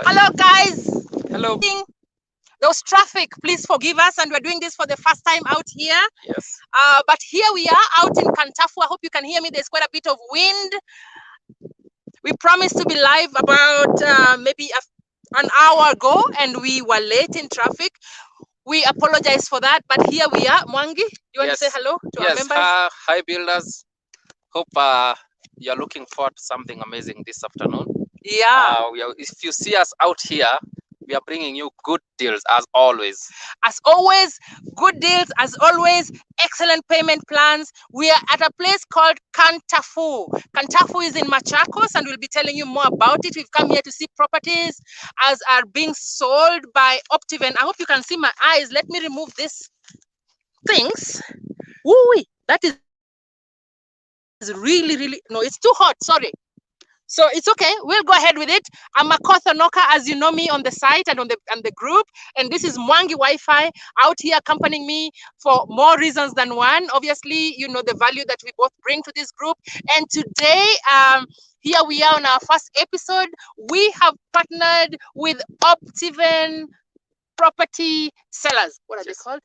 Hello, guys. Hello. There was traffic. Please forgive us, and we're doing this for the first time out here. Yes. But here we are out in Kantafu. I hope you can hear me. There's quite a bit of wind. We promised to be live about maybe an hour ago, and we were late in traffic. We apologize for that, but here we are. Mwangi, you want to say hello to our members? Hi, builders. Hope you're looking forward to something amazing this afternoon. Yeah. If you see us out here, we are bringing you good deals as always. As always, good deals, as always, excellent payment plans. We are at a place called Kantafu. Kantafu is in Machakos, and we'll be telling you more about it. We've come here to see properties as are being sold by OPTIVEN. I hope you can see my eyes. Let me remove these things. Woo-wee, that is really, no, it's too hot, sorry. So it's okay, we'll go ahead with it. I'm Makotha Noka, as you know me on the site and on the group, and this is Mwangi Wi-Fi out here accompanying me for more reasons than one. Obviously, you know the value that we both bring to this group. And today, here we are on our first episode. We have partnered with OPTIVEN property sellers. What are they called?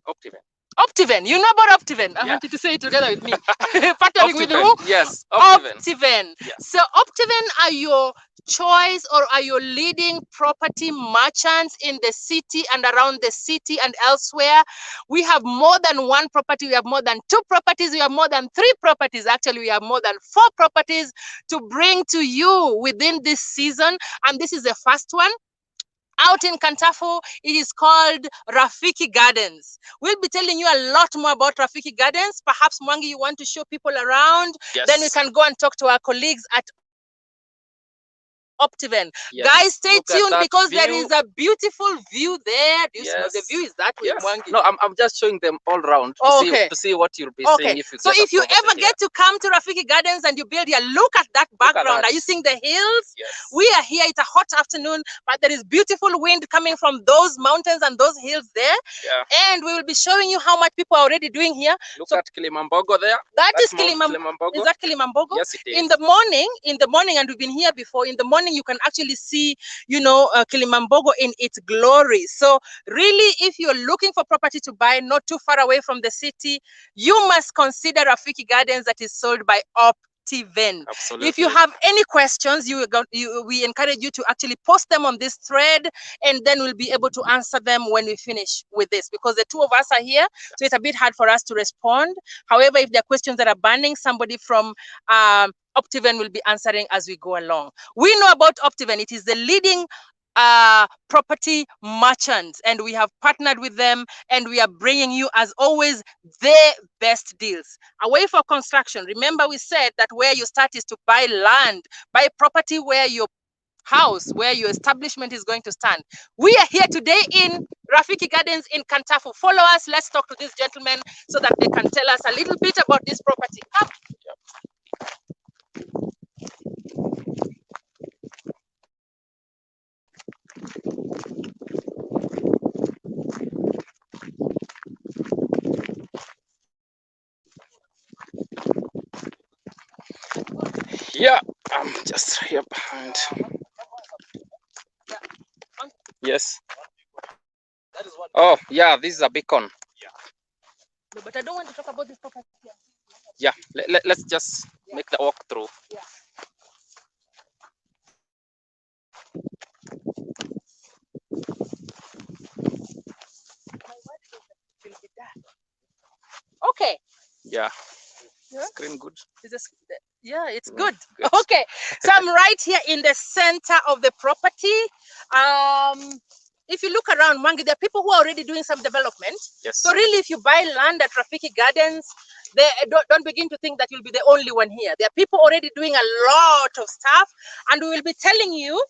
OPTIVEN. OPTIVEN. You know about OPTIVEN. I want you to say it together with me. Partnering with who? Yes, OPTIVEN. Yes. So OPTIVEN are your choice or are your leading property merchants in the city and around the city and elsewhere. We have more than one property. We have more than 2 properties. We have more than 3 properties. Actually, we have more than 4 properties to bring to you within this season. And this is the first one. Out in Kantafu, it is called Rafiki Gardens. We'll be telling you a lot more about Rafiki Gardens. Perhaps, Mwangi, you want to show people around? Yes. Then we can go and talk to our colleagues at OPTIVEN. Yes. Guys, stay tuned because there is a beautiful view there. Do you see the view is that way, Mwangi? No, I'm just showing them all around to see what you'll be seeing. If you ever get to come to Rafiki Gardens and you build here, look at that background. Are you seeing the hills? Yes. We are here. It's a hot afternoon, but there is beautiful wind coming from those mountains and those hills there. Yeah. And we will be showing you how much people are already doing here. Look at Kilimambogo there. That is Kilimambogo. Is that Kilimambogo? Yes, it is. In the morning, and we've been here before, in the morning you can actually see, Kilimambogo in its glory. So really, if you're looking for property to buy not too far away from the city, you must consider Rafiki Gardens that is sold by OPTIVEN. Absolutely. If you have any questions, we encourage you to actually post them on this thread, and then we'll be able to answer them when we finish with this, because the 2 of us are here, so it's a bit hard for us to respond. However, if there are questions that are burning, somebody from OPTIVEN will be answering as we go along. We know about OPTIVEN. It is the leading property merchants, and we have partnered with them, and we are bringing you, as always, the best deals away for construction. Remember, we said that where you start is to buy land, buy property where your house, where your establishment is going to stand. We are here today in Rafiki Gardens in Kantafu. Follow us. Let's talk to these gentlemen so that they can tell us a little bit about this property. Come. Yeah, I'm just here behind. Yes. Oh, yeah, this is a beacon. No, but I don't want to talk about this property. Yeah, let's just make the walk through. Yeah. Okay. Yeah. Screen good. Yeah, it's good. Okay, so I'm right here in the center of the property. If you look around, Mwangi, there are people who are already doing some development. Yes. So really, if you buy land at Rafiki Gardens, don't begin to think that you'll be the only one here. There are people already doing a lot of stuff, and we will be telling you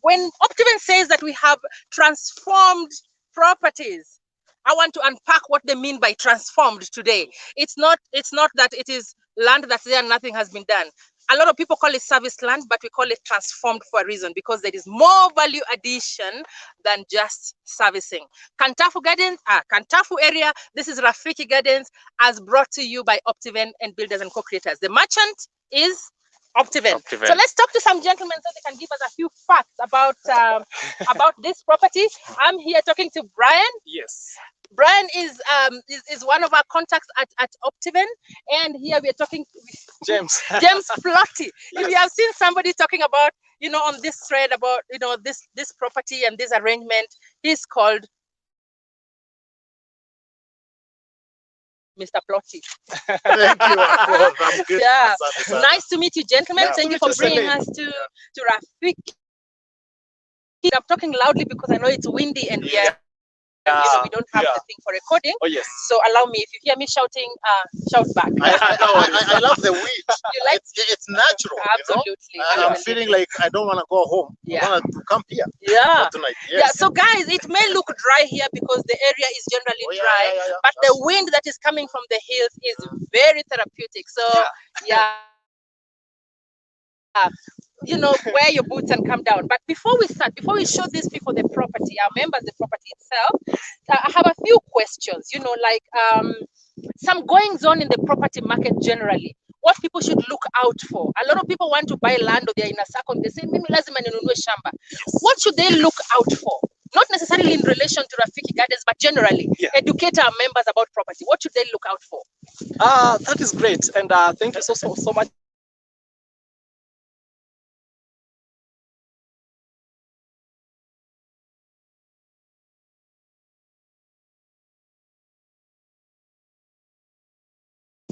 when OPTIVEN says that we have transformed properties. I want to unpack what they mean by transformed today. It's not that it is land that's there and nothing has been done. A lot of people call it service land, but we call it transformed for a reason, because there is more value addition than just servicing. Kantafu Gardens, Kantafu area, this is Rafiki Gardens, as brought to you by OPTIVEN and Builders and Co-Creators. The merchant is OPTIVEN. So let's talk to some gentlemen so they can give us a few facts about this property. I'm here talking to Brian. Yes. Brian is one of our contacts at OPTIVEN, and here we are talking with James Plotty. Yes. If you have seen somebody talking about, on this thread about, this property and this arrangement, he's called Mr. Plotty. Thank you. Yeah. Nice to meet you, gentlemen. Yeah. Thank you for bringing us to Rafiki. I'm talking loudly because I know it's windy and we don't have the thing for recording. Oh yes. So allow me, if you hear me shouting, shout back. I love the wind. You like it's natural. Absolutely. I'm feeling like I don't want to go home. Yeah. I want to come here. Yeah. Tonight. Yes. Yeah. So guys, it may look dry here because the area is generally dry, but the wind that is coming from the hills is very therapeutic. So yeah. Wear your boots and come down. But before we start, before we show these people the property, our members the property itself, I have a few questions. Like some goings on in the property market generally. What people should look out for. A lot of people want to buy land or they're in a circle. They say, "Mimi lazima ninunue shamba." What should they look out for? Not necessarily in relation to Rafiki Gardens, but generally, educate our members about property. What should they look out for? That is great, and thank you so much.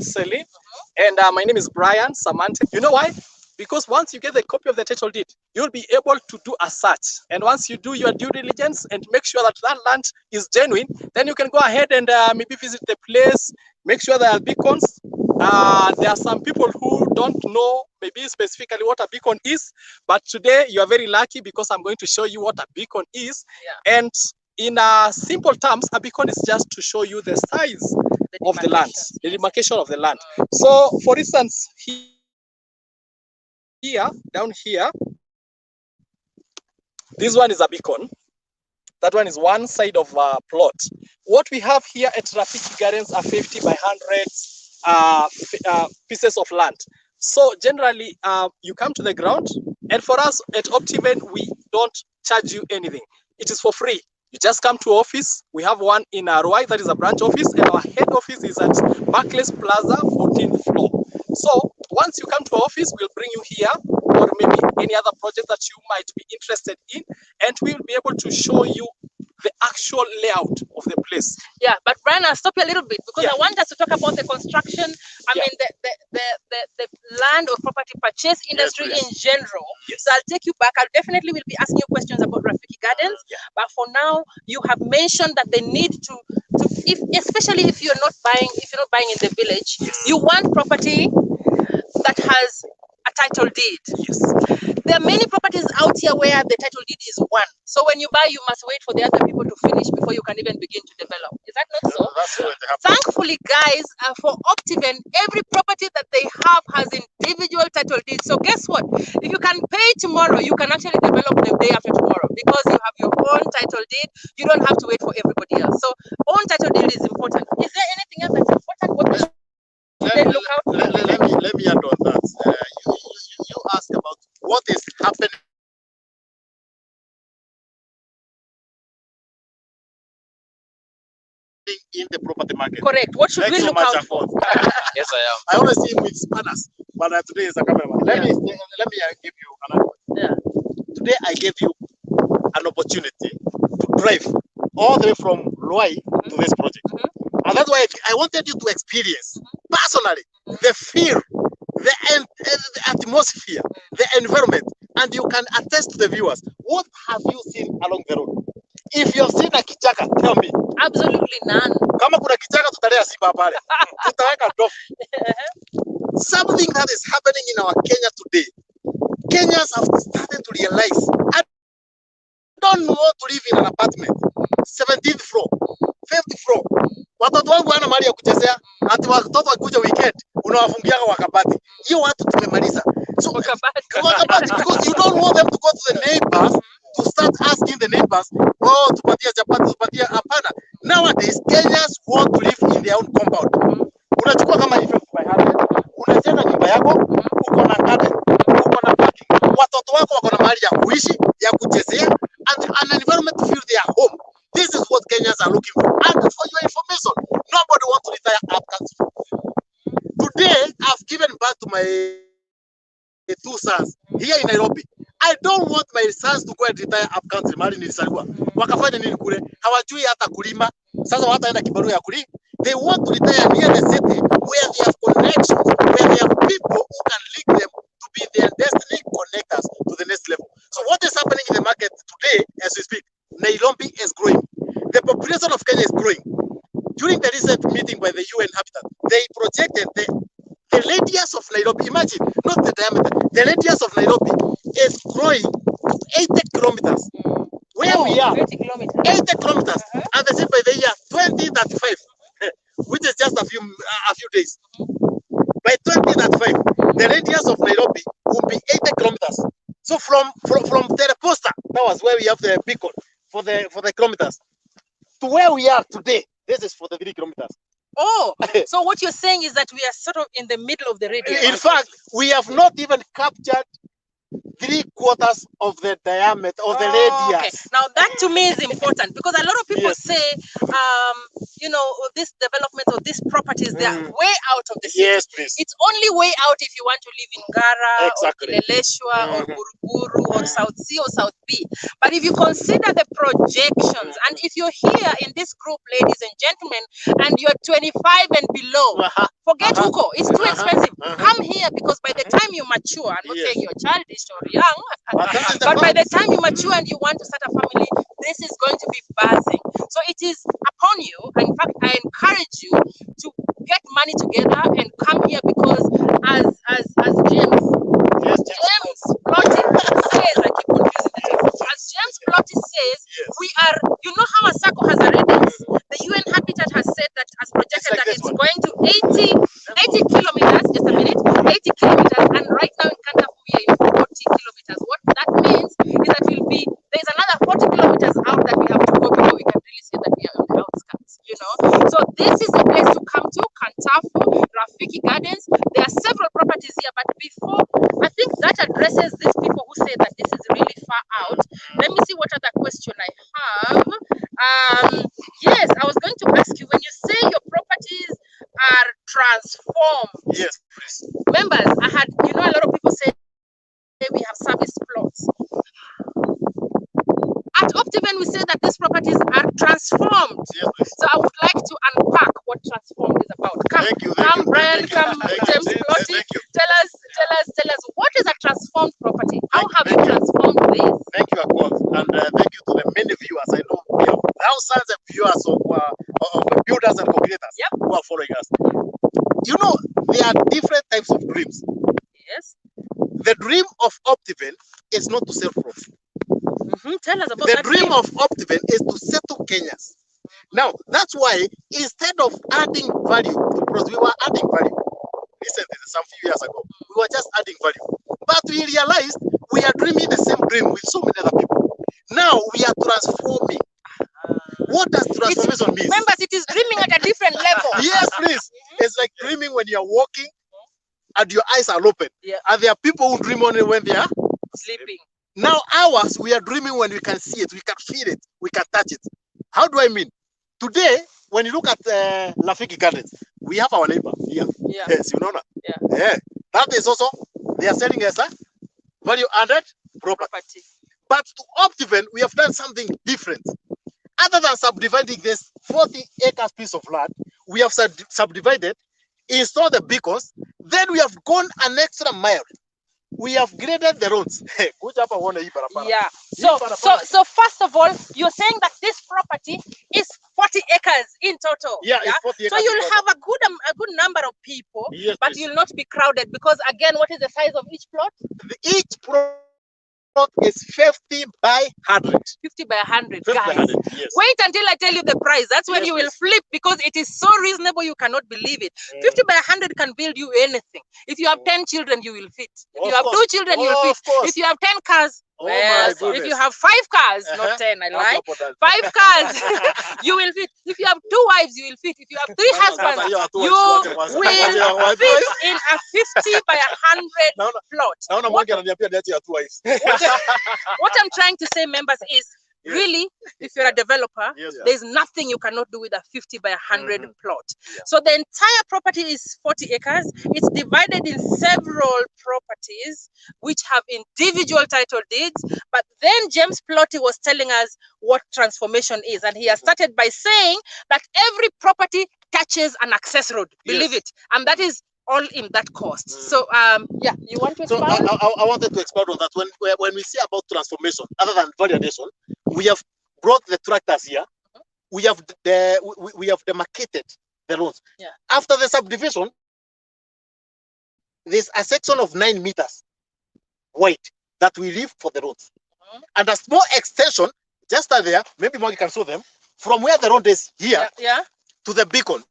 Selly, and my name is Brian Samante. You know why? Because once you get the copy of the title deed, you'll be able to do a search. And once you do your due diligence and make sure that that land is genuine, then you can go ahead and maybe visit the place, make sure there are beacons. There are some people who don't know maybe specifically what a beacon is, but today you are very lucky because I'm going to show you what a beacon is. Yeah. And in simple terms, a beacon is just to show you the size of the land, the demarcation of the land. So for instance, here, down here, this one is a beacon. That one is one side of a plot. What we have here at Rafiki Gardens are 50 by 100 pieces of land. So generally, you come to the ground, and for us at OPTIVEN, we don't charge you anything. It is for free. You just come to office. We have one in Ruai, that is a branch office, and our head office is at Barclays Plaza, 14th floor. So once you come to our office, we'll bring you here, or maybe any other project that you might be interested in, and we'll be able to show you the actual layout of the place. Yeah, but Brian, I'll stop you a little bit because I want us to talk about the construction. I mean, the land or property purchase industry in general. Yes. So I'll take you back. I definitely will be asking you questions about Rafiki Gardens. But for now, you have mentioned that they need to especially if you're not buying in the village, you want property that has a title deed. Yes. There are many properties out here where the title deed is one. So when you buy, you must wait for the other people to finish before you can even begin to develop. Is that not so? That's what happens. Thankfully, guys, for OPTIVEN, every property that they have has individual title deeds. So guess what? If you can pay tomorrow, you can actually develop the day after tomorrow because you have your own title deed. You don't have to wait for everybody else. So own title deed is important. Is there anything else that's important? What should they look out for? Let me add on that. You ask about what is happening in the property market. Correct. What should we look out for? Yes, I am. I always see him with spanners, but today is a cameraman. Let me give you another one. Yeah. Today I gave you an opportunity to drive all the way from Luai to this project. And that's why I wanted you to experience personally the feel, the atmosphere, the environment, and you can attest to the viewers. What have you seen along the road? If you have seen a kichaka, tell me. Absolutely none. Kama kuna kichaka tutalea simba pale. Tutaweka dofi. Something that is happening in our Kenya today. Kenyans have started to realize, I don't want to live in an apartment. 17th floor, 5th floor. Watoto wangu wana mahali ya kuchezea, ati watoto wakuja weekend unawafungia kwa kabati. Hiyo watu tumemaliza. So wakabati, because you don't want them to go to the neighbors to start asking the neighbors, oh, tupatia chapati, tupatia hapana. Nowadays Kenyans want to live in their own compound. Unachukua kama hivi by 100, unajenga nyumba yako, uko na garden, are looking for. And for your information, nobody wants to retire up country. Today, I've given birth to my 2 sons here in Nairobi. I don't want my sons to go and retire up country. Mali nilisaliwa. Wakafanya nini kule? Hawajui hata kulima. Sasa wataenda kibarua ya kulima. They want to retire near the city where they have connections, where they have people who can link them to be their destiny connectors to the next level. So what is happening in the market today as we speak? Nairobi is growing. The population of Kenya is growing. During the recent meeting by the UN Habitat, they projected the radius of Nairobi. Imagine, not the diameter. The radius of Nairobi is growing 80 kilometers. Where we are, 80 kilometers. And they said by the year 2035, which is just a few days. By 2035, the radius of Nairobi will be 80 kilometers. So from Teleposta, that was where we have the beacon for the kilometers, to where we are today. This is for the 3 kilometers. Oh, so what you're saying is that we are sort of in the middle of the radius. In fact, we have not even captured 3/4 of the diameter of the radius. Okay. Now that to me is important because a lot of people say, you know, this development or these properties, they are way out of the city. Yes, please. It's only way out if you want to live in Ngara Exactly. or Kileleshwa or Buruburu or South C or South B. But if you consider the projections, and if you're here in this group, ladies and gentlemen, and you're 25 and below, forget Huko. It's too expensive. Come here because by the time you mature, I'm not saying you're childish or young, but by the time you mature and you want to start a family, this is going to be buzzing. So it is upon you. In fact, I encourage you to get money together and come here because as James Plotty says, I keep confusing the terms. As James Plotty says, we are, you know how Masako has a radius? The UN Habitat has said that, has projected that it's going to 80 kilometers, just a minute, 80 kilometers, and right now in Kantafu we are in 40 kilometers. What that means is that there's another 40 kilometers out that we have to go before we can really say that we are on the outskirts, you know. So this is the place to come to, Kantafu, Rafiki Gardens. There are several properties here, but before, I think that addresses these people who say that this is really far out. Let me see what other question I have. Yes, I was going to ask you, when you say your properties are transformed. Yes, please. Members, you know, a lot of people say we have service plots. At OPTIVEN, we say that these properties are transformed. Yes, please. So I would like to unpack what transformed is about. Come, Brian, come, James Plotty. Tell us, what is a transformed property? How have you transformed this? Thank you, Akon, and thank you to the many viewers. I know we have thousands of viewers of builders and concreters who are following us. You know, there are different types of dreams. Yes. The dream of OPTIVEN is not to sell fruits. Tell us about the that. The dream of OPTIVEN is to settle Kenyans. Now, that's why instead of adding value to products, we were adding value. Recently, some few years ago, we were just adding value. But we realized we are dreaming the same dream with so many other people. Now we are transforming. What does transformation mean? Members, it is dreaming at a different level. Yes, please. It's like dreaming when you're walking and your eyes are open. And there are people who dream only when they are sleeping. Now ours, we are dreaming when we can see it, we can feel it, we can touch it. How do I mean? Today, when you look at Rafiki Gardens, we have our neighbor here. Yes, you know that. That is also, they are selling us a value-added property. But to OPTIVEN, we have done something different. Other than subdividing this 40 acres piece of land, we have subdivided, installed the beacons, then we have gone an extra mile. We have graded the roads. Yeah. So first of all, you're saying that this property is 40 acres in total. Yeah, it's 40 acres. So you'll have a good number of people, but you'll not be crowded because again, what is the size of each plot? Each plot is 50 by 100. 50 by 100, 50 guys. by 100, yes. Wait until I tell you the price. That's when you will flip because it is so reasonable you cannot believe it. 50 by 100 can build you anything. If you have 10 children, you will fit. If you have 2 children, you will fit. If you have 10 cars, if you have 5 cars, not 10, I lie. 5 cars, you will fit. If you have 2 wives, you will fit. If you have 3 husbands, you will fit in a 50 by 100 plot. What I'm trying to say, members, is really, if you're a developer, Yes. there's nothing you cannot do with a 50 by 100 plot. Yeah. So the entire property is 40 acres. It's divided in several properties which have individual title deeds. But then James Plotty was telling us what transformation is. And he has started by saying that every property touches an access road. Believe it. And that is all in that cost. So yeah, you want to So expound? I wanted to expound on that. When we say about transformation, other than validation, we have brought the tractors here. We have we have demarcated the roads. Yeah. After the subdivision, there's a section of 9 meters wide that we leave for the roads, and a small extension just there. Maybe Maggie can show them from where the road is here to the beacon.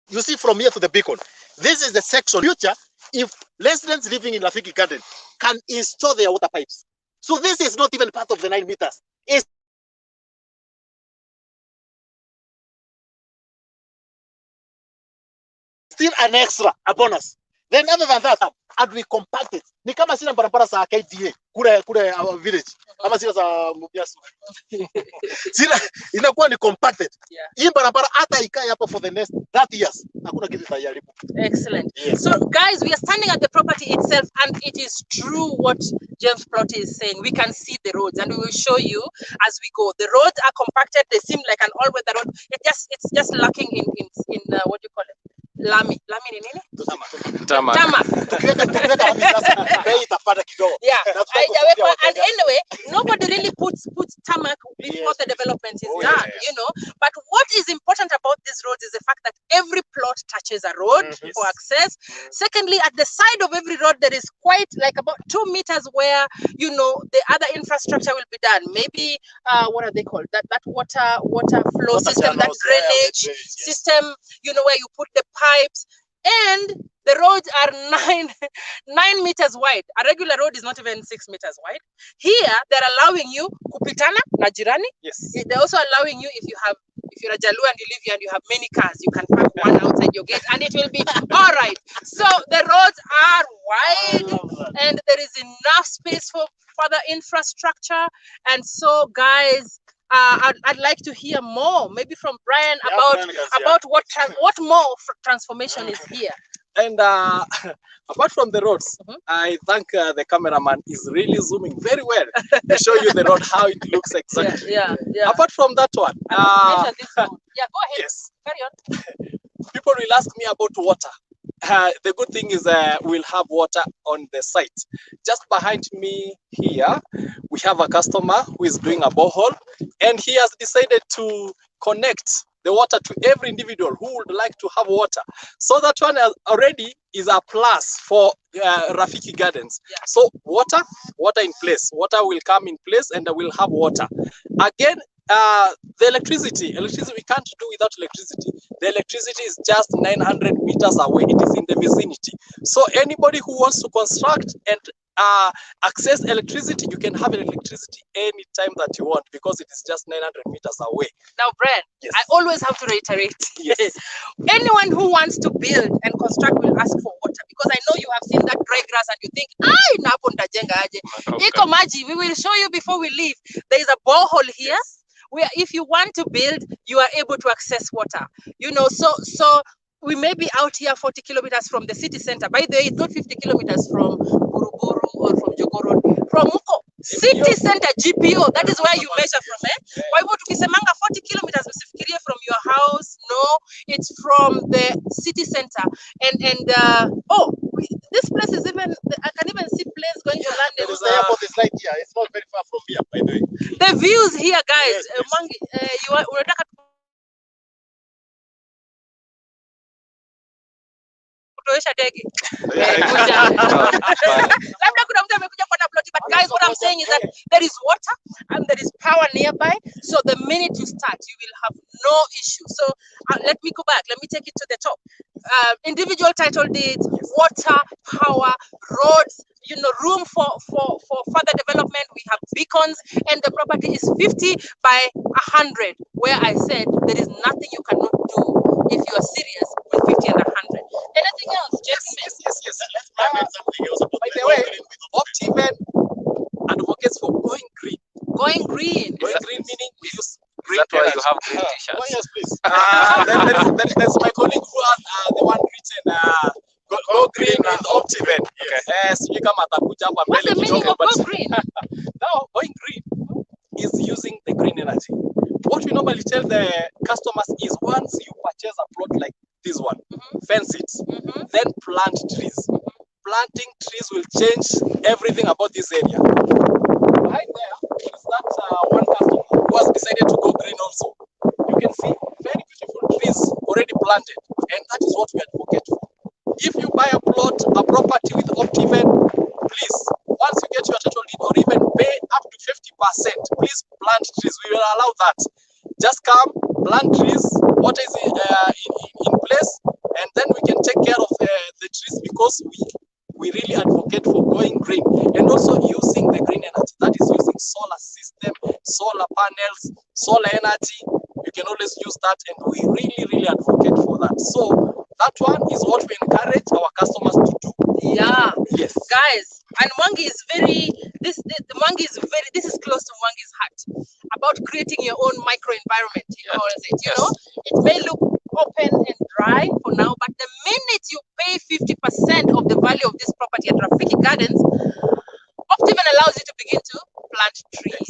You see, from here to the beacon, this is the section. Future, if residents living in Rafiki Garden can install their water pipes. So this is not even part of the 9 meters. It's still an extra, a bonus. Then other than that, and we compact it. Ni kama sina barabara za KDA kule our village. Kama sina za Mubiasu. Sina inakuwa ni compacted. Hii barabara hata ikae hapo for the next 30 years. Hakuna kitu itaharibu. Excellent. Yes. So guys, we are standing at the property itself, and it is true what James Plotty is saying. We can see the roads, and we will show you as we go. The roads are compacted. They seem like an all-weather road. It's just lacking in what do you call it? Lami ni nini? Tamak. Tamak. Yeah. And anyway, nobody really puts tarmac before the development is done, you know. But what is important about these roads is the fact that every plot touches a road for access. Secondly, at the side of every road, there is quite like about 2 meters where, you know, the other infrastructure will be done. Maybe what are they called? That water flow system, that drainage system, you know, where you put the pipes. And the roads are 9 meters wide. A regular road is not even 6 meters wide. Here, they're allowing you kupitana na jirani. Yes. They're also allowing you, if you're a Jalu and you live here and you have many cars, you can park one outside your gate and it will be all right. So the roads are wide and there is enough space for further infrastructure. And so, guys, I'd like to hear more, maybe from Brian, about what more transformation is here. And apart from the roads, I think the cameraman is really zooming very well to show you the road, how it looks exactly. Yeah. Apart from that one, Yeah, go ahead. Yes. Carry on. People will ask me about water. The good thing is we'll have water on the site. Just behind me here, we have a customer who is doing a borehole, and he has decided to connect the water to every individual who would like to have water. So that one already is a plus for Rafiki Gardens. Yeah. So water in place. Water will come in place and we'll have water. Again, the electricity, we can't do without electricity. The electricity is just 900 meters away. It is in the vicinity. So anybody who wants to construct and access electricity, you can have electricity anytime that you want because it is just 900 meters away. Now, Brian, Yes. I always have to reiterate. Yes. Anyone who wants to build and construct will ask for water because I know you have seen that dry grass and you think, napo ndajenga aje. Iko maji. We will show you before we leave. There is a borehole here. Yes. Where if you want to build, you are able to access water. You know, so we may be out here 40 kilometers from the city center. By the way, it's not 50 kilometers from Buruburu or from Jogoro. From Uko, city center GPO, that is where you measure from. Kwa hivyo tukisemanga 40 kilometers, usifikirie from your house. No, it's from the city center. This place is even, I can even see planes going to land. There is the airport is right here. It's not very far from here, by the way. The views here, guys. Yes. Mangi, unataka kutoesha ndege. Labda kuna mtu amekuja kwa na plot, but guys, what I'm saying is that there is water and there is power nearby. So the minute you start, you will have no issue. So let me go back. Let me take it to the top. Individual title deeds, water, power, roads, you know, room for further development. We have beacons, and the property is 50 by 100, where I said there is nothing you cannot do if you are serious with 50 and 100. Anything else, gentlemen? Yes. Let's find something else about By the way, OPTIVEN advocates for going green. Going green. Going green meaning we use Is green that why energy. you have green Oh, t-shirts? yes, please. Then there's my colleague who has the one written go green with OPTIVEN. Yes. Sijui kama atakuja hapa What's mbele the meaning kidogo, of but go green? now going green is using the green energy. What we normally tell the customers is once you purchase a plot like this one, fence it, then plant trees. Planting trees will change everything about this area. Behind there is that one customer who has decided to go green also. You can see very beautiful trees already planted, and that is what we advocate for. If you buy a plot, a property with OPTIVEN, please, once you get your title deed or even pay up to 50%, please plant trees. We will allow that. Just come, plant trees, what is in place, and then we can take care of the trees, because we really advocate for going green and also using the green energy. That is using solar system, solar panels, solar energy. You can always use that, and we really advocate for that. So that one is what we encourage our customers to do. Yeah. Yes. Guys, and Mwangi is very, this is close to Mwangi's heart, about creating your own micro environment, you know, it may look open and dry for now, but the minute you pay 50% of the value of this property at Rafiki Gardens, OPTIVEN allows you to begin to plant trees.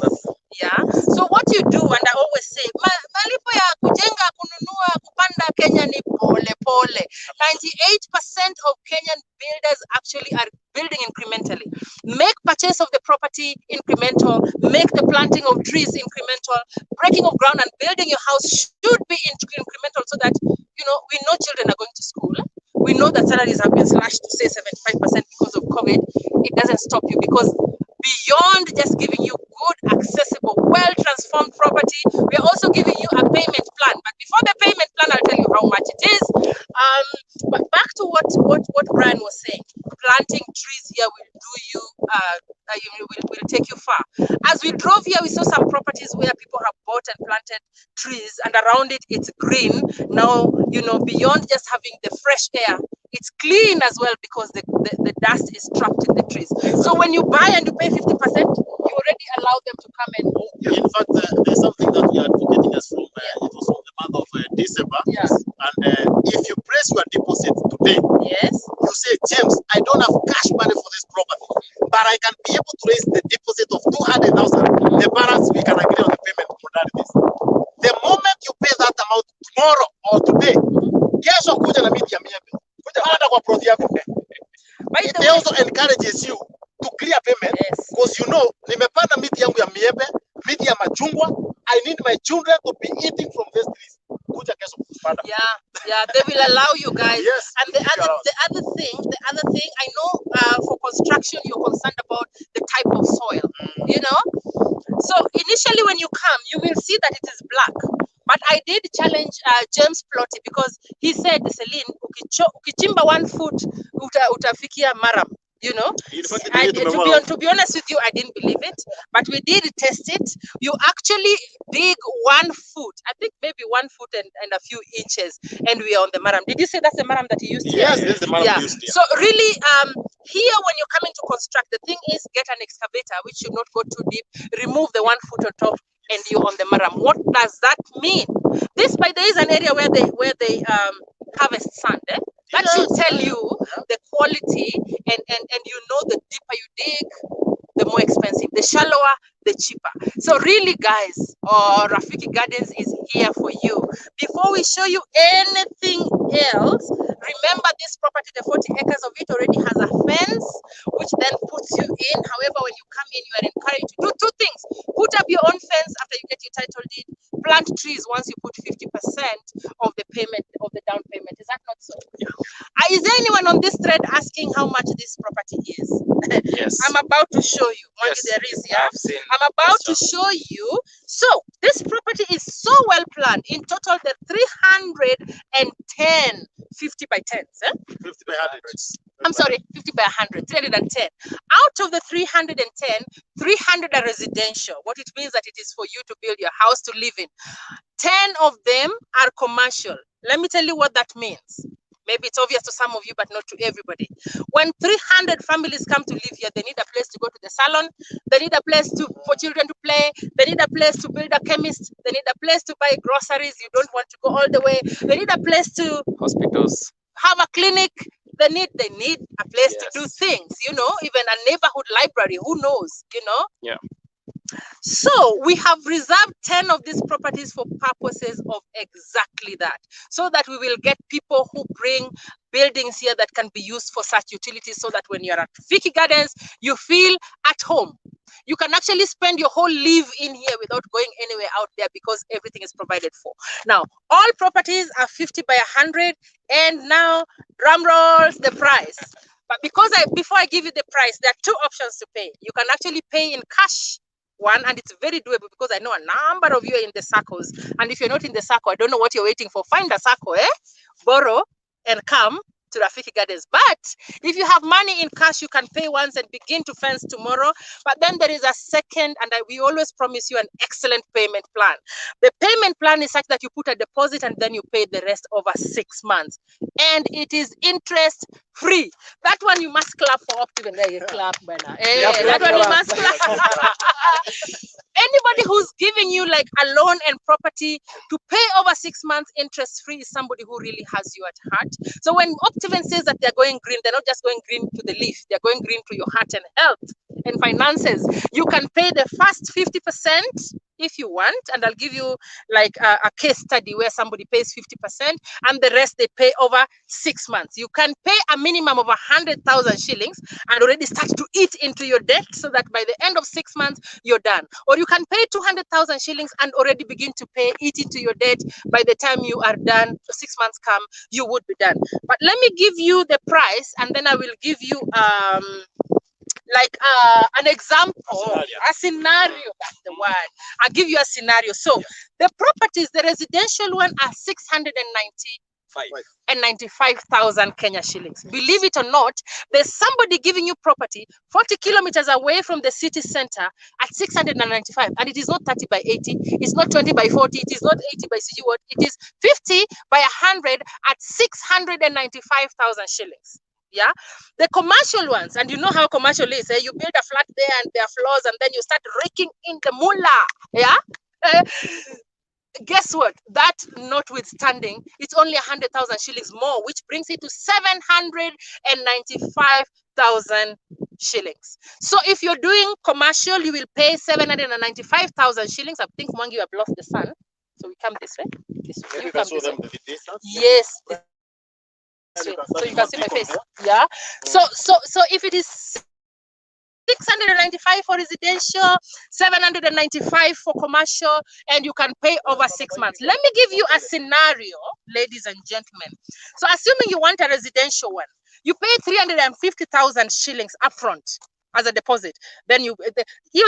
Yeah. So what you do, and I always say, malipo ya kujenga, kununua, kupanda Kenya ni pole pole. 98% of Kenyan builders actually are building incrementally. Make purchase of the property incremental, make the planting of trees incremental, breaking of ground and building your house should be incremental, so that, you know, we know children are going to school. We know that salaries have been slashed to say 75% because of COVID. It doesn't stop you, because beyond just giving you good, accessible, well-transformed property, we are also giving you a payment plan. But before the payment plan, I'll tell you how much it is. But back to what Brian was saying, planting trees here will do you, will take you far. As we drove here, we saw some properties where people have bought and planted trees, and around it, it's green. Now, you know, beyond just having the fresh air, it's clean as well, because the dust is trapped in the trees. So when you buy and you pay 50%, you already allow them to come and. In fact, there's something that we are advocating us from, it was from the month of December. Yes. And if you press your deposit today, Yes. you say, James, I don't have cash money for this property, but I can be able to raise the deposit of 200,000. The balance, we can agree on the payment modalities. The moment you pay that amount tomorrow or today, kesho kuja na miti ya miembe. Kuja panda kwa plot yako. It also encourages you to clear payment, because you know, nimepanda miti yangu ya miembe, miti ya machungwa. I need my children to be eating from these trees. Kuja kesho kupanda. Yeah, they will allow you guys. Yes. And the other thing, I know for construction you're concerned about the type of soil, you know. So initially when you come, you will see that it is black. But I did challenge James Plotty, because he said, Celine, ukichimba 1 foot, utafikia maram. You know, to be honest with you, I didn't believe it, but we did test it. You actually dig 1 foot, I think maybe 1 foot and a few inches, and we are on the maram. Did you say that's the maram that you used here? Yes, this is the maram used here. So really, here when you're coming to construct, the thing is, get an excavator, which should not go too deep, remove the 1 foot on top, and you're on the maram. What does that mean? This, by the way, is an area where they harvest sand. That should tell you the quality, and you know, the deeper you dig, the more expensive. The shallower, the cheaper. So really, guys, Rafiki Gardens is here for you. Before we show you anything else, remember this property, the 40 acres of it already has a fence, which then puts you in. However, when you come in, you are encouraged to do 2 things. Put up your own fence after you get your title deed. Plant trees once you put 50% of the payment, of the down payment. Is that not so? Yeah. Is there anyone on this thread asking how much this property is? Yes. I'm about to show you. Yes. There is, yeah. I've seen. I'm about to show you. So this property is so well planned. In total, the 310 50 by 10s. 50 by 100. I'm sorry, 50 by 100, 310. Out of the 310, 300 are residential. What it means that it is for you to build your house to live in. 10 of them are commercial. Let me tell you what that means. Maybe it's obvious to some of you, but not to everybody. When 300 families come to live here, they need a place to go to the salon. They need a place for children to play. They need a place to build a chemist. They need a place to buy groceries. You don't want to go all the way. They need a place to Hospitals. have a clinic. They need a place to do Yes. things, you know, even a neighborhood library, who knows, you know? Yeah. So we have reserved 10 of these properties for purposes of exactly that, so that we will get people who bring buildings here that can be used for such utilities, so that when you're at Vicky Gardens, you feel at home. You can actually spend your whole live in here without going anywhere out there, because everything is provided for. Now, all properties are 50 by 100, and now drum rolls the price. But because before I give you the price, there are two options to pay. You can actually pay in cash, one, and it's very doable, because I know a number of you are in the circles, and if you're not in the circle, I don't know what you're waiting for. Find a circle, borrow and come to Rafiki Gardens. But if you have money in cash, you can pay once and begin to fence tomorrow. But then there is a second, and we always promise you an excellent payment plan. The payment plan is such that you put a deposit and then you pay the rest over 6 months, and it is interest free. That one you must clap for OPTIVEN. There you clap, Bena. That one you must clap. Anybody who's giving you like a loan and property to pay over 6 months interest free is somebody who really has you at heart. So when OPTIVEN says that they're going green, they're not just going green to the leaf, they're going green to your heart and health and finances. You can pay the first 50% if you want, and I'll give you like a case study where somebody pays 50% and the rest they pay over 6 months. You can pay a minimum of 100,000 shillings and already start to eat into your debt, so that by the end of 6 months you're done. Or you can pay 200,000 shillings and already begin to eat into your debt. By the time you are done, 6 months come, you would be done. But let me give you the price, and then I will give you like an example, a scenario. That's the word. I'll give you a scenario. So the properties, the residential one, are 695,000 Kenya shillings. Believe it or not, there's somebody giving you property 40 kilometers away from the city center at 695, and it is not 30 by 80, it's not 20 by 40, it is not 80 by CG what, it is 50 by 100 at 695,000 shillings. Yeah, the commercial ones, and you know how commercial is, you build a flat there and there are floors, and then you start raking in the moolah. Yeah, guess what? That notwithstanding, it's only 100,000 shillings more, which brings it to 795,000 shillings. So if you're doing commercial, you will pay 795,000 shillings. I think, Mwangi, you have lost the sun, so we come this way. This way. You come this way. Yes. So you can see my face. Yeah. So if it is 695 for residential, 795 for commercial, and you can pay over 6 months. Let me give you a scenario, ladies and gentlemen. So assuming you want a residential one, you pay 350,000 shillings upfront as a deposit. Then hiyo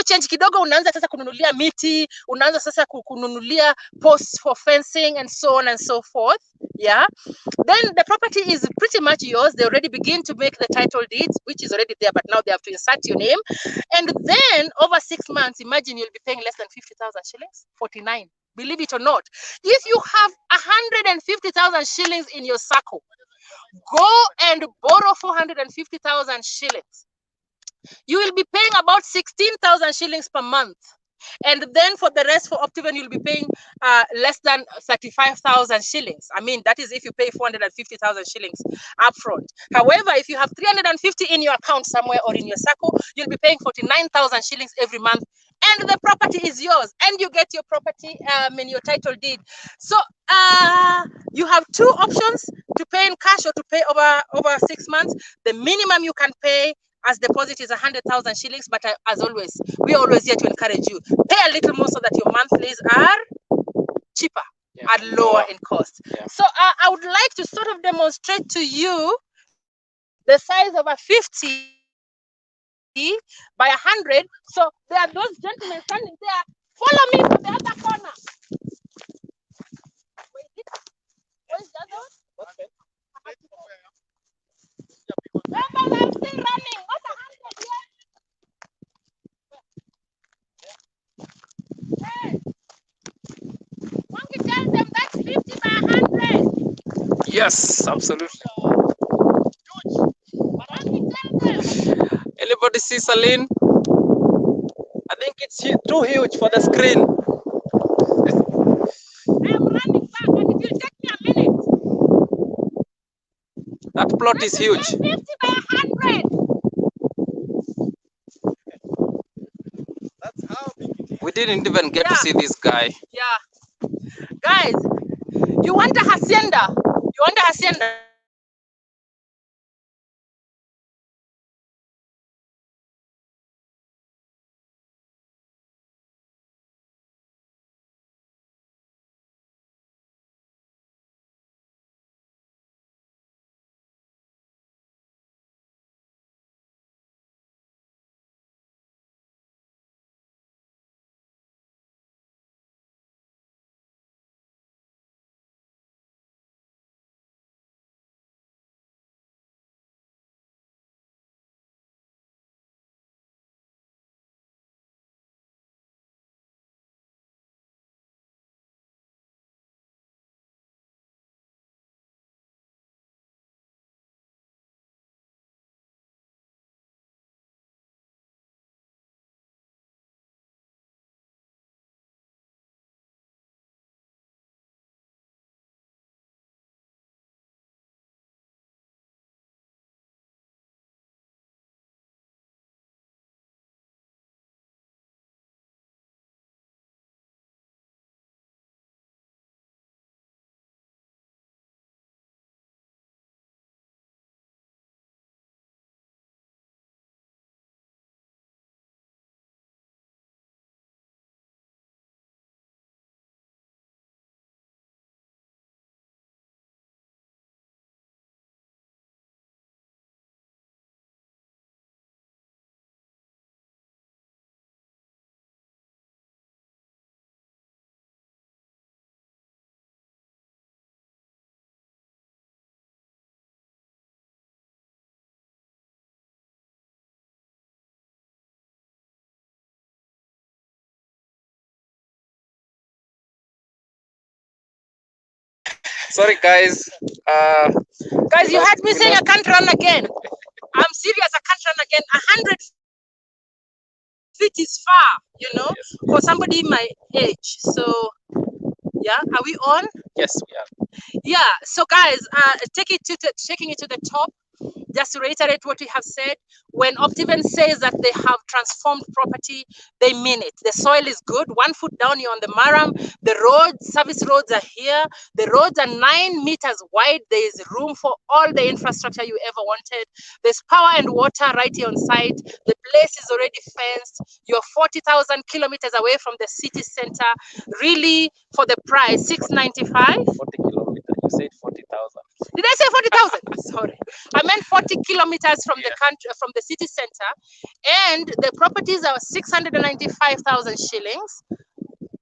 change kidogo unaanza sasa kununulia miti, unaanza sasa kununulia posts for fencing and so on and so forth. Yeah. Then the property is pretty much yours. They already begin to make the title deeds, which is already there, but now they have to insert your name. And then over 6 months, imagine you'll be paying less than 50,000 shillings, 49. Believe it or not. If you have 150,000 shillings in your circle, go and borrow 450,000 shillings. You will be paying about 16,000 shillings per month. And then for the rest, for OPTIVEN, you'll be paying less than 35,000 shillings. I mean, that is if you pay 450,000 shillings upfront. However, if you have 350 in your account somewhere or in your circle, you'll be paying 49,000 shillings every month. And the property is yours. And you get your property in your title deed. So you have two options: to pay in cash or to pay over 6 months. The minimum you can pay as deposit is 100,000 shillings, but as always, we're always here to encourage you. Pay a little more so that your monthlies are cheaper, and lower in cost. Yeah. So I would like to sort of demonstrate to you the size of a 50 by 100. So there are those gentlemen standing there. Follow me to the other corner. Where's the other one? Remember, I'm still running. What's 100? Hey, why don't you tell them that's 50 by 100? Yes, absolutely. see Celine? I think it's too huge for the screen. I'm running back and it will take me a minute. That plot is huge. 50 by 100. That's how big it is. We didn't even get to see this guy. Yeah. Guys, you want a hacienda? You want a hacienda? Sorry, guys. Guys, you lost- heard me we saying I lost- can't run again. I'm serious, I can't run again. 100 feet is far, you know, Yes. for somebody my age. So, yeah, are we on? Yes, we are. Yeah. So, guys, taking it to the top. Just to reiterate what we have said, when OPTIVEN says that they have transformed property, they mean it. The soil is good. 1 foot down, you're on the Maram. The roads, service roads are here. The roads are 9 meters wide. There is room for all the infrastructure you ever wanted. There's power and water right here on site. The place is already fenced. You're 40,000 kilometers away from the city center. Really, for the price, $695. 40 kilometers. You said 40,000. Did I say 40,000? Sorry. I meant 40 kilometers from the country, from the city center. And the properties are 695,000 shillings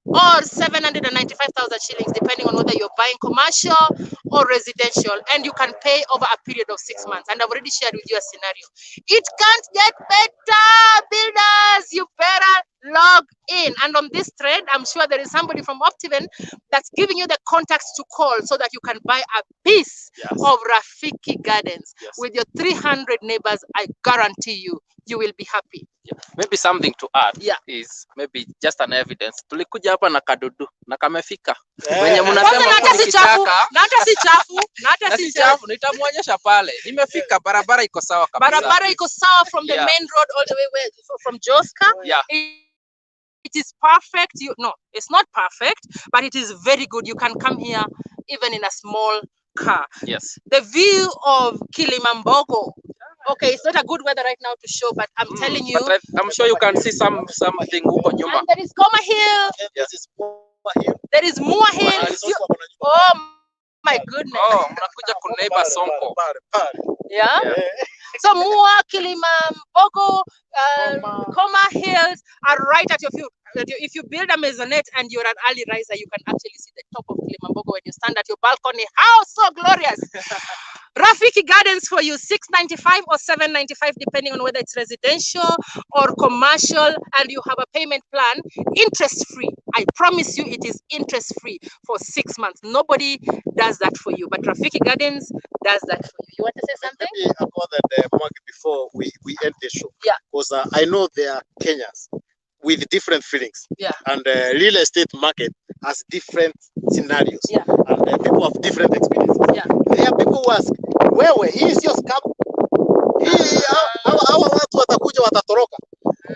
or 795,000 shillings, depending on whether you're buying commercial or residential. And you can pay over a period of 6 months. And I've already shared with you a scenario. It can't get better, builders. You better log in. And on this thread, I'm sure there is somebody from OPTIVEN that's giving you the contacts to call so that you can buy a piece of Rafiki Gardens. With your 300 neighbors. I guarantee you, you will be happy. Yeah. Maybe something to add is maybe just an evidence. Tulikuja hapa na kadudu na kamefika. Yeah. Wenye Kwanza mnasema na hata si chafu, na hata si chafu, na hata si chafu. Nitamuonyesha pale. Nimefika, barabara iko sawa kabisa. Barabara iko sawa from the main road all the way from Joska. Yeah. It is perfect. No, it's not perfect, but it is very good. You can come here even in a small car. Yes. The view of Kilimambogo. Okay, it's not a good weather right now to show, but I'm telling you. But I'm sure you can see something huko nyuma. And there is Goma Hill. This is Moa Hill. There is Moa Hill. Oh my goodness. Oh, mnakuja kuneiba Sonko. Yeah. So Moa, Kilimambogo, Koma Hills are right at your feet. if you build a maisonette and you're an early riser, you can actually see the top of Kilimambogo when you stand at your balcony. How so glorious! Rafiki Gardens for you, $695 or $795, depending on whether it's residential or commercial, and you have a payment plan, interest-free. I promise you it is interest-free for 6 months. Nobody does that for you, but Rafiki Gardens does that for you. You want to say something? Maybe I call that market before we end the show. Yeah. Because I know there are Kenyans with different feelings. Yeah. And the real estate market has different scenarios. Yeah. And people have different experiences. Yeah. There are people who ask, wewe, hii sio scam. Hawa watu watakuja watatoroka.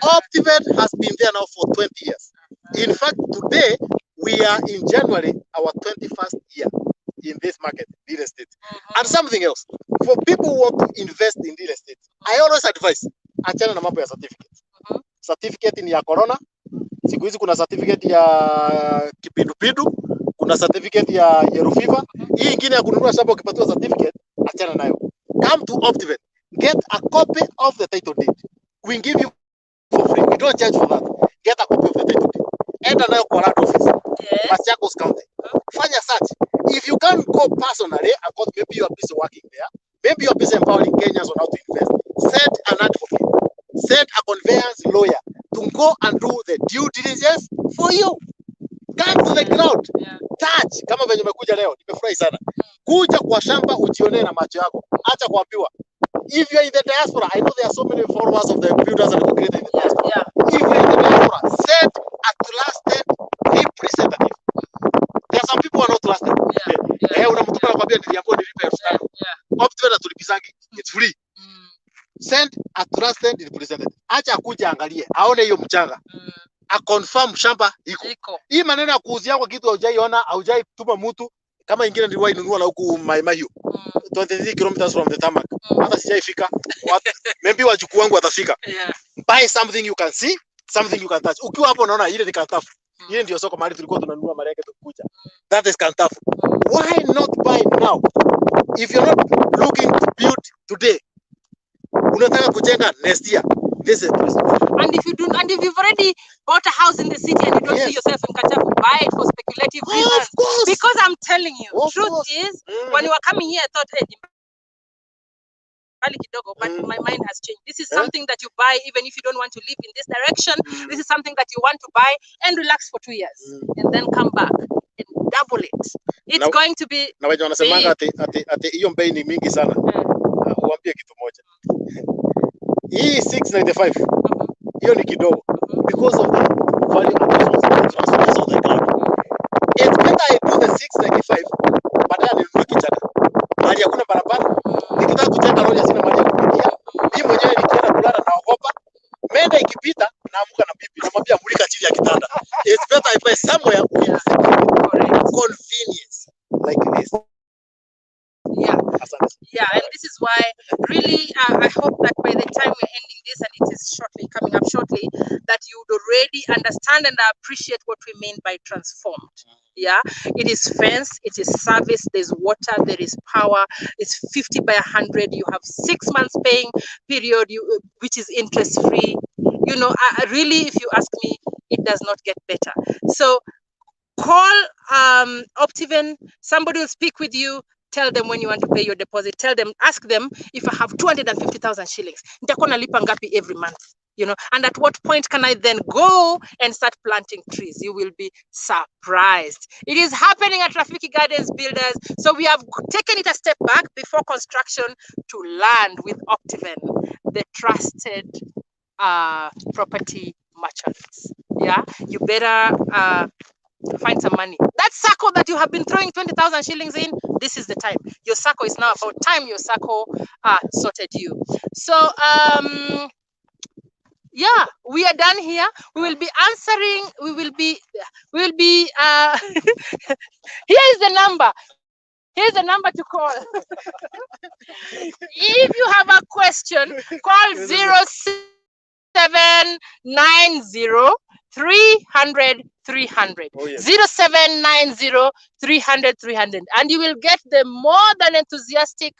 OPTIVEN has been there now for 20 years. In fact, today we are in January, our 21st year in this market, real estate. And something else, for people who want to invest in real estate, I always advise, achana na mambo ya certificate. Certificate ni ya corona, siku hizi kuna certificate ya kipindupindu, kuna certificate ya yellow fever. Hii ingine ya kununua shamba ukipatiwa certificate, achana nayo. Come to OPTIVEN, get a copy of the title deed. We give you for free. We don't charge for that. Get a copy of the title deed. Enda nayo kwa land office. Yes. Machakos County. Fanya search. If you can't go personally, maybe you are busy working there, maybe you are busy empowering Kenyans on how to invest, send an advocate, send a conveyance lawyer to go and do the due diligence for you. Come to the ground. Yeah. Touch. Kama venye umekuja leo, nimefurahi sana. Kuja kwa shamba ujionee na macho yako. Acha kuambiwa. If you are in the diaspora, I know there are so many followers of the builders and the creators in the diaspora. Yeah. If you are in the diaspora, send a trusted representative. There are some people who are not trusted. Yeah. Unamtuma anakuambia niliambiwa nilipe $1000. OPTIVEN atulipizangi. It's free. Send a trusted representative. Acha kuja angalie, aone hiyo mchanga. A confirm shamba iko. Hii maneno ya kuuzia kwa kitu hujaiona, haujai tuma mtu kama ingine niliwahi nunua na huku Mahiu. 23 kilometers from the tarmac. Hata sijaifika. Maybe wajukuu wangu watafika. Yeah. Buy something you can see, something you can touch. Ukiwa hapo unaona ile ni kantafu. Ile ndio soko mahali tulikuwa tunanunua marenge tukuja. That is kantafu. Why not buy now? If you're not looking to build today, unataka kujenga next year. This is And if you've already bought a house in the city and you don't see yourself in Katafu, buy it for speculative reasons. Of course. Because I'm telling you, Of truth course. is, when you were coming here, I thought, hey, but my mind has changed. This is something that you buy even if you don't want to live in this direction. This is something that you want to buy and relax for 2 years and then come back and double it. It's going to be na wenye wanasemanga ati hiyo bei ni mingi sana. Uambie kitu moja. Hii 695 hiyo ni kidogo because of the value transfers of the ground. It's better I do the 695 badala ninunue kichaka. Mahali hakuna barabara. Nikitaka kujenga roja sina mahali ya kupitia. Mimi mwenyewe nikienda kulala naogopa. Menda ikipita naamuka na bibi namwambia mulika chini ya kitanda. It's better I buy somewhere with convenience like this. Yeah. Yeah, and this is why really I hope that by the time we're ending this, and it is coming up shortly, that you would already understand and appreciate what we mean by transformed. Yeah, it is fence, it is service, there's water, there is power, it's 50 by 100, you have 6 months paying period, which is interest free. You know, I really, if you ask me, it does not get better. So call OPTIVEN, somebody will speak with you. Tell them when you want to pay your deposit. Tell them, ask them, if I have 250,000 shillings, nitakuwa nalipa ngapi every month, you know, and at what point can I then go and start planting trees? You will be surprised. It is happening at Rafiki Gardens Builders. So we have taken it a step back before construction to land with OPTIVEN, the trusted property merchants. Yeah, you better find some money. That circle that you have been throwing 20,000 shillings in, this is the time. Your circle is now about time your circle sorted you. So yeah, we are done here. We will be answering, we will be here is the number. Here's the number to call. If you have a question, call 0790 300 300. Oh, yes. 0790 300 300, and you will get the more than enthusiastic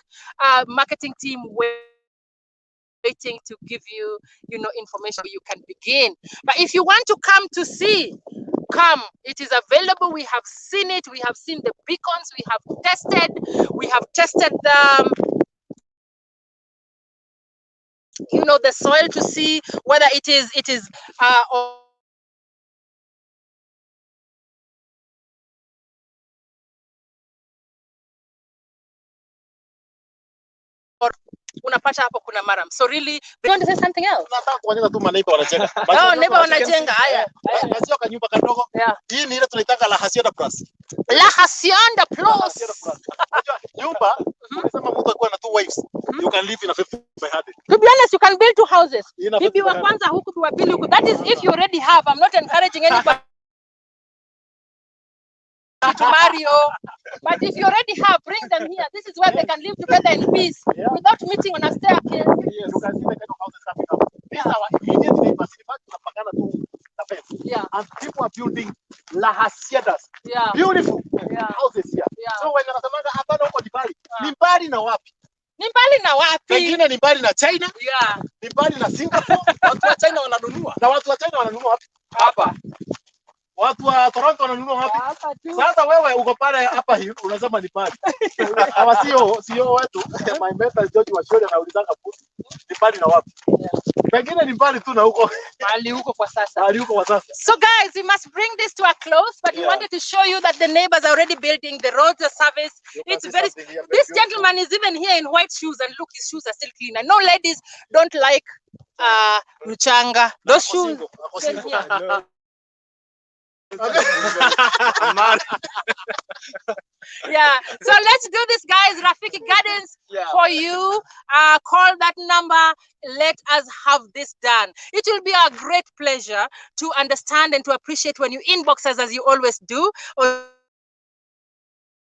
marketing team waiting to give you, information you can begin. But if you want to come to see, come. It is available. We have seen it. We have seen the beacons. We have tested. We have tested the the soil to see whether it is unapata hapo kuna maram. So really, we want to say something else. Nataka kuonyesha tu maneiba wanajenga. No, neighbor wanajenga. Haya. Nasio kanyumba kadogo. Hii ni ile tunaitaka la Hacienda Plus. La Hacienda Plus. Nyumba, unasema mtu akiwa na 2 wives, you can live in a 50 by 100. To be honest, you can build 2 houses. Bibi wa kwanza huku, bibi wa pili huku. That is if you already have. I'm not encouraging anybody to marry, but if you already have, bring them here. This is where they can live together in peace without meeting on a staircase. Yes, you can see the kind of houses coming up. These are our immediate neighbors. In fact, tunapakana tu na fence. Yeah. And people are building La Haciendas. Yeah. Beautiful houses here. Yeah. So when wanasemaga hapana huko ni mbali. Ni mbali na wapi? Ni mbali na wapi? Pengine ni mbali na China. Yeah. Ni mbali na Singapore. Watu wa China wananunua. Na watu wa China wananunua wapi? Hapa. Watu wa Toronto wananunua wapi? Hapa tu. Sasa wewe uko pale hapa hivi unasema ni pale. Hawa sio wetu. My mentor George Washore anaulizanga futi. Ni pale na wapi? Pengine ni mbali tu na huko. Mahali huko kwa sasa. Mahali huko kwa sasa. So guys, we must bring this to a close, but we wanted to show you that the neighbors are already building, the roads are service. It's very, this gentleman is even here in white shoes, and look, his shoes are still clean. I know ladies don't like mchanga. Those shoes. Yeah, so let's do this, guys. Rafiki Gardens for you. Call that number. Let us have this done. It will be a great pleasure to understand and to appreciate when you inbox us, as you always do, or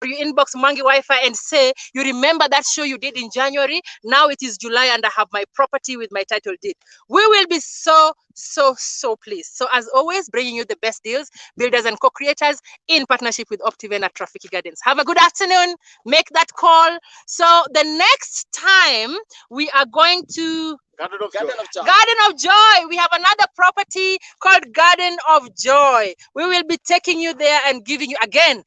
you inbox Mangi Wi-Fi and say you remember that show you did in January. Now it is July and I have my property with my title deed. We will be so pleased. So as always, bringing you the best deals, builders and co-creators in partnership with OPTIVEN at Rafiki Gardens. Have a good afternoon. Make that call. So the next time we are going to Garden of Joy. Garden of Joy. We have another property called Garden of Joy. We will be taking you there and giving you again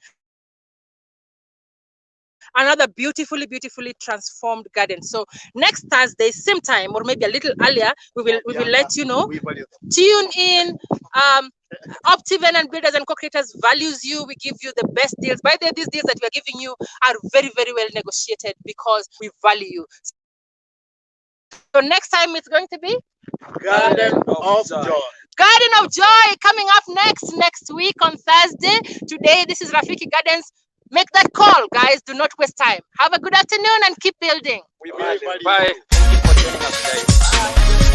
another beautifully transformed garden. So next Thursday, same time, or maybe a little earlier, we will let you know. Tune in. OPTIVEN and builders and co-creators values you. We give you the best deals. By the way, these deals that we are giving you are very well negotiated because we value you. So next time it's going to be Garden of Joy. Garden of Joy coming up next week on Thursday. Today, this is Rafiki Gardens. Make that call, guys. Do not waste time. Have a good afternoon and keep building. Bye. Thank you for joining us, guys.